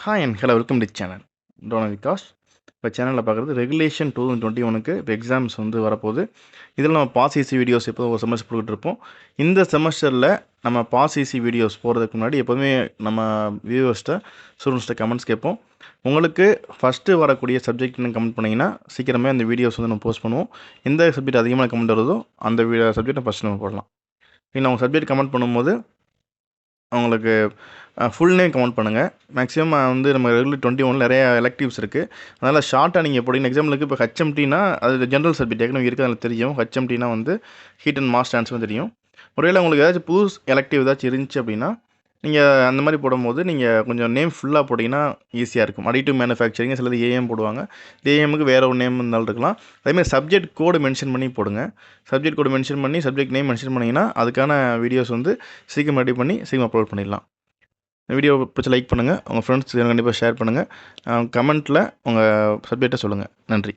Hi and hello welcome to channel tonal Vikas. இப்போ சேனலில் பார்க்குறது ரெகுலேஷன் 2021க்கு இப்போ எக்ஸாம்ஸ் வரப்போகுது. இதில் நம்ம பாஸ் ஈசி வீடியோஸ் எப்போ ஒரு செமஸ்டர் போட்டுக்கிட்டு இருப்போம். இந்த செமஸ்டரில் நம்ம பாஸ் ஈசி வீடியோஸ் போகிறதுக்கு முன்னாடி எப்போதுமே நம்ம வியூவர்ஸ்ட்டை ஸ்டூடெண்ட்ஸ்ட்டை கமெண்ட்ஸ் கேட்போம். உங்களுக்கு ஃபஸ்ட்டு வரக்கூடிய சப்ஜெக்ட்னு கமெண்ட் பண்ணிங்கன்னா சீக்கிரமே அந்த வீடியோஸ் நம்ம போஸ்ட் பண்ணுவோம். எந்த சப்ஜெக்ட் அதிகமாக கமெண்ட் வருதோ அந்த சப்ஜெக்டை ஃபஸ்ட்டு நம்ம போடலாம். இல்லை அவங்க சப்ஜெக்ட் கமெண்ட் பண்ணும்போது அவங்களுக்கு ஃபுல் நேம் கமெண்ட் பண்ணுங்கள். மேக்ஸிமம் நம்ம ரெகுலர் 21 நிறைய எலக்டிவ்ஸ் இருக்குது. அதனால் ஷார்ட்டாக நீங்கள் போட்டிங்கன்னா எக்ஸாம்பிளுக்கு இப்போ ஹெச்எம்டினா அது ஜென்ரல் சப்ஜெக்ட் ஏற்கனவே இருக்குது, அதில் தெரியும். ஹெச்எம்டினா ஹீட் அண்ட் மாஸ் ட்ரான்ஸ்ஃபர் தெரியும். ஒருவேளை உங்களுக்கு ஏதாச்சும் புது எலக்டிவ் ஏதாச்சும் இருந்துச்சு அப்படின்னா நீங்கள் அந்த மாதிரி போடும்போது நீங்கள் கொஞ்சம் நேம் ஃபுல்லாக போட்டிங்கன்னா ஈஸியாக இருக்கும். அடிட்டிவ் மேனுஃபேக்சரிங் சிலது ஏஎம் போடுவாங்க. ஏஎம்முக்கு வேறு ஒரு நேம் இருந்தாலும் இருக்கலாம். அதேமாதிரி சப்ஜெக்ட் கோடு மென்ஷன் பண்ணி போடுங்க. சப்ஜெக்ட் கோடு மென்ஷன் பண்ணி சப்ஜெக்ட் நேம் மென்ஷன் பண்ணிங்கன்னா அதுக்கான வீடியோஸ் சீக்கிரம் ரெடி பண்ணி சீக்கிரம் அப்லோட் பண்ணிடலாம். இந்த வீடியோ பிடிச்சி லைக் பண்ணுங்கள், உங்கள் ஃப்ரெண்ட்ஸ் கண்டிப்பாக ஷேர் பண்ணுங்கள். கமெண்ட்டில் உங்கள் சப்ஜெக்டை சொல்லுங்கள். நன்றி.